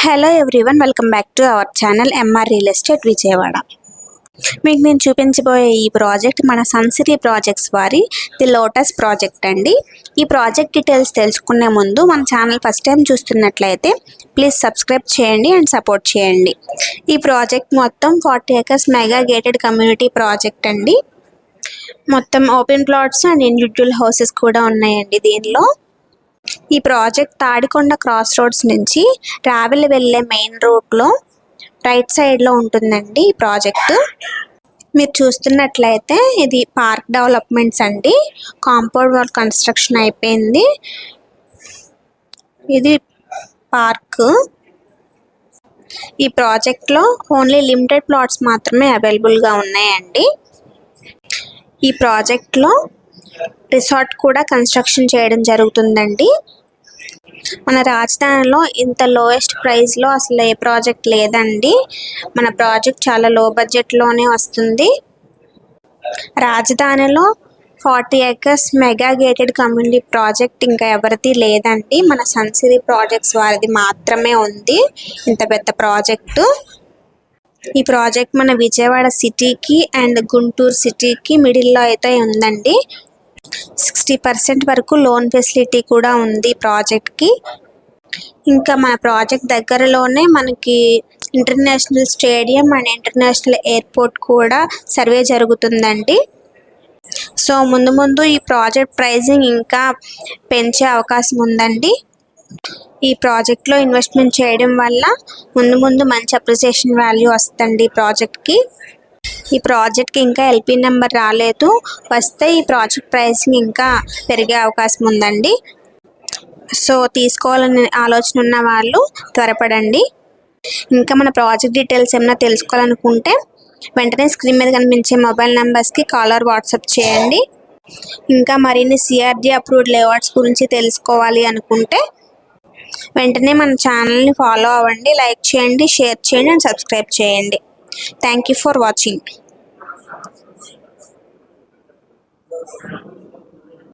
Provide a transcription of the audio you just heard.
Hello everyone, welcome back to our channel MR real estate Vijayawada. మీకు నేను చూపించబోయే ఈ ప్రాజెక్ట్ మన సన్సిటీ ప్రాజెక్ట్స్ వారి ది లోటస్ ప్రాజెక్ట్ అండి. ఈ ప్రాజెక్ట్ డీటెయిల్స్ తెలుసుకునే ముందు మన ఛానల్ ఫస్ట్ టైం చూస్తున్నట్లయితే ప్లీజ్ సబ్స్క్రైబ్ చేయండి అండ్ సపోర్ట్ చేయండి. ఈ ప్రాజెక్ట్ మొత్తం 40 acres mega gated community project అండి. మొత్తం open plots and individual houses కూడా ఉన్నాయండి దీనిలో. ఈ ప్రాజెక్ట్ తాడికొండ క్రాస్ రోడ్స్ నుంచి ట్రావెల్ వెళ్ళే మెయిన్ రోడ్లో రైట్ సైడ్లో ఉంటుందండి ఈ ప్రాజెక్టు. మీరు చూస్తున్నట్లయితే ఇది పార్క్ డెవలప్మెంట్స్ అండి. కాంపౌండ్ వాల్ కన్స్ట్రక్షన్ అయిపోయింది. ఇది పార్క్. ఈ ప్రాజెక్ట్లో ఓన్లీ లిమిటెడ్ ప్లాట్స్ మాత్రమే అవైలబుల్గా ఉన్నాయండి. ఈ ప్రాజెక్ట్లో రిసార్ట్ కూడా కన్స్ట్రక్షన్ చేయడం జరుగుతుందండి. మన రాజధానిలో ఇంత లోయెస్ట్ ప్రైస్లో అసలు ఏ ప్రాజెక్ట్ లేదండి. మన ప్రాజెక్ట్ చాలా లో బడ్జెట్లోనే వస్తుంది. రాజధానిలో 40 acres mega gated community project ఇంకా ఎవరిది లేదండి. మన సన్సిటీ ప్రాజెక్ట్స్ వారిది మాత్రమే ఉంది ఇంత పెద్ద ప్రాజెక్టు. ఈ ప్రాజెక్ట్ మన విజయవాడ సిటీకి అండ్ గుంటూరు సిటీకి మిడిల్లో అయితే ఉందండి. 60% వరకు లోన్ ఫెసిలిటీ కూడా ఉంది ప్రాజెక్ట్కి. ఇంకా మన ప్రాజెక్ట్ దగ్గరలోనే మనకి international stadium and international airport కూడా సర్వే జరుగుతుందండి. సో ముందు ఈ ప్రాజెక్ట్ ప్రైజింగ్ ఇంకా పెంచే అవకాశం ఉందండి. ఈ ప్రాజెక్ట్లో ఇన్వెస్ట్మెంట్ చేయడం వల్ల ముందు మంచి అప్రిసియేషన్ వాల్యూ వస్తుందండి ప్రాజెక్ట్కి. ఈ ప్రాజెక్ట్కి ఇంకా ఎల్పీ నెంబర్ రాలేదు. వస్తే ఈ ప్రాజెక్ట్ ప్రైసింగ్ ఇంకా పెరిగే అవకాశం ఉందండి. సో తీసుకోవాలని ఆలోచన ఉన్న వాళ్ళు త్వరపడండి. ఇంకా మన ప్రాజెక్ట్ డీటెయిల్స్ ఏమైనా తెలుసుకోవాలనుకుంటే వెంటనే స్క్రీన్ మీద కనిపించే మొబైల్ నెంబర్స్కి కాల్ ఆర్ వాట్సాప్ చేయండి. ఇంకా మరిన్ని సిఆర్డీ అప్రూవ్డ్ లేఅవుట్స్ గురించి తెలుసుకోవాలి అనుకుంటే వెంటనే మన ఛానల్ని ఫాలో అవ్వండి, లైక్ చేయండి, షేర్ చేయండి అండ్ సబ్స్క్రైబ్ చేయండి. Thank you for watching.